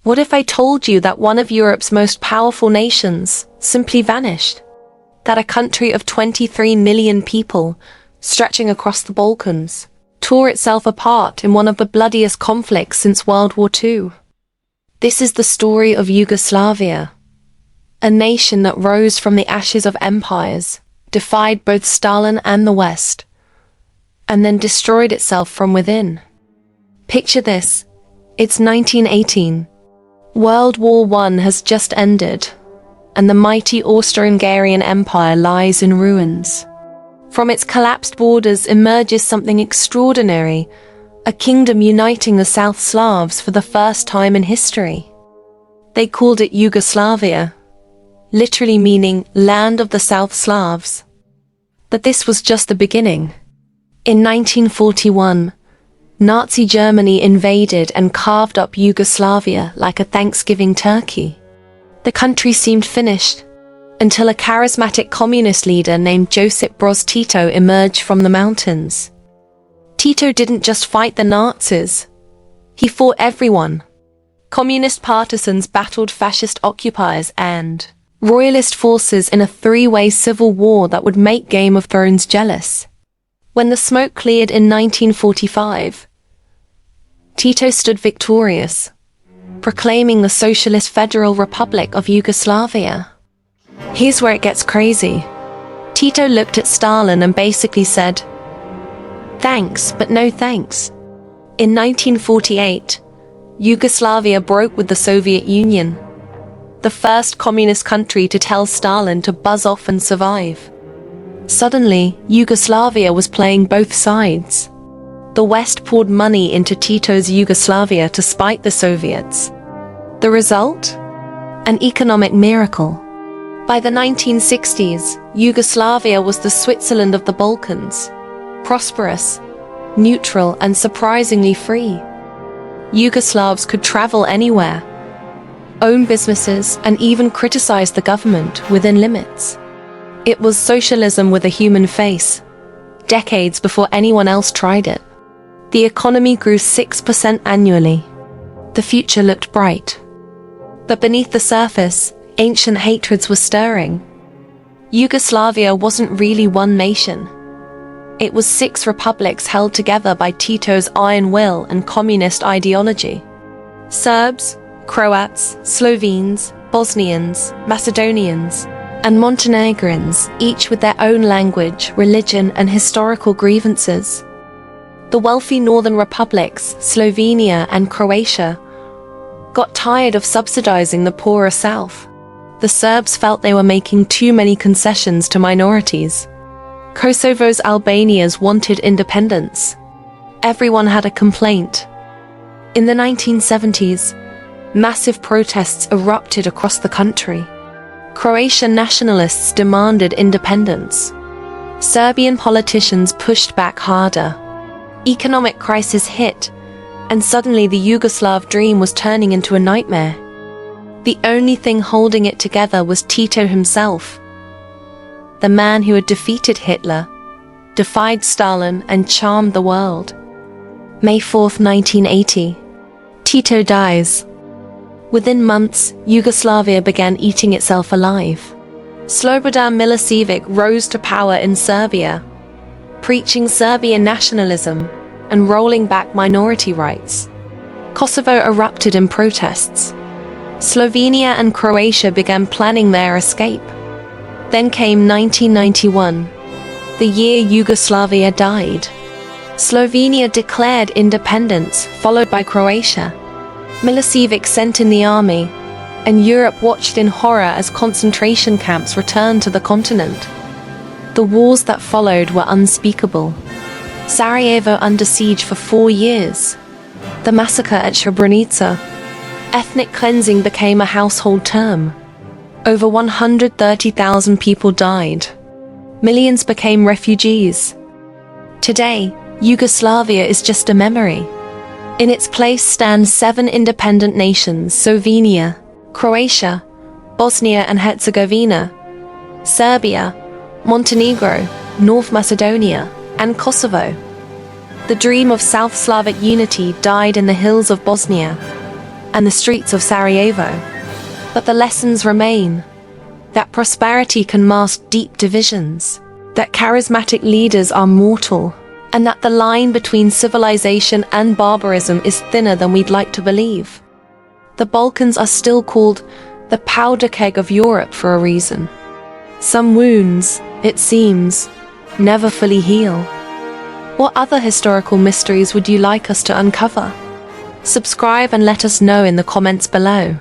What if I told you that one of Europe's most powerful nations simply vanished? That a country of 23 million people, stretching across the Balkans, tore itself apart in one of the bloodiest conflicts since World War II. This is the story of Yugoslavia, a nation that rose from the ashes of empires, defied both Stalin and the West, and then destroyed itself from within. Picture this. It's 1918. World War I has just ended, and the mighty Austro-Hungarian Empire lies in ruins. From its collapsed borders emerges something extraordinary, a kingdom uniting the South Slavs for the first time in history. They called it Yugoslavia, literally meaning land of the South Slavs. But this was just the beginning. In 1941, Nazi Germany invaded and carved up Yugoslavia like a Thanksgiving turkey. The country seemed finished, until a charismatic communist leader named Josip Broz Tito emerged from the mountains. Tito didn't just fight the Nazis. He fought everyone. Communist partisans battled fascist occupiers and royalist forces in a three-way civil war that would make Game of Thrones jealous. When the smoke cleared in 1945, Tito stood victorious, proclaiming the Socialist Federal Republic of Yugoslavia. Here's where it gets crazy. Tito looked at Stalin and basically said, "Thanks, but no thanks." In 1948, Yugoslavia broke with the Soviet Union, the first communist country to tell Stalin to buzz off and survive. Suddenly, Yugoslavia was playing both sides. The West poured money into Tito's Yugoslavia to spite the Soviets. The result? An economic miracle. By the 1960s, Yugoslavia was the Switzerland of the Balkans, prosperous, neutral, and surprisingly free. Yugoslavs could travel anywhere, own businesses, and even criticize the government within limits. It was socialism with a human face, decades before anyone else tried it. The economy grew 6% annually. The future looked bright. But beneath the surface, ancient hatreds were stirring. Yugoslavia wasn't really one nation. It was 6 republics held together by Tito's iron will and communist ideology. Serbs, Croats, Slovenes, Bosnians, Macedonians, and Montenegrins, each with their own language, religion, and historical grievances. The wealthy northern republics, Slovenia and Croatia, got tired of subsidizing the poorer south. The Serbs felt they were making too many concessions to minorities. Kosovo's Albanians wanted independence. Everyone had a complaint. In the 1970s, massive protests erupted across the country. Croatian nationalists demanded independence. Serbian politicians pushed back harder. Economic crisis hit, and suddenly the Yugoslav dream was turning into a nightmare. The only thing holding it together was Tito himself, the man who had defeated Hitler, defied Stalin, and charmed the world. May 4, 1980. Tito dies. Within months, Yugoslavia began eating itself alive. Slobodan Milosevic rose to power in Serbia, preaching Serbian nationalism and rolling back minority rights. Kosovo erupted in protests. Slovenia and Croatia began planning their escape. Then came 1991, the year Yugoslavia died. Slovenia declared independence, followed by Croatia. Milosevic sent in the army, and Europe watched in horror as concentration camps returned to the continent. The wars that followed were unspeakable. Sarajevo under siege for 4 years. The massacre at Srebrenica. Ethnic cleansing became a household term. Over 130,000 people died. Millions became refugees. Today, Yugoslavia is just a memory. In its place stand 7 independent nations: Slovenia, Croatia, Bosnia and Herzegovina, Serbia, Montenegro, North Macedonia, and Kosovo. The dream of South Slavic unity died in the hills of Bosnia. and the streets of Sarajevo. But the lessons remain. That prosperity can mask deep divisions, that charismatic leaders are mortal, and that the line between civilization and barbarism is thinner than we'd like to believe. The Balkans are still called the powder keg of Europe for a reason. Some wounds, it seems, never fully heal. What other historical mysteries would you like us to uncover? Subscribe and let us know in the comments below.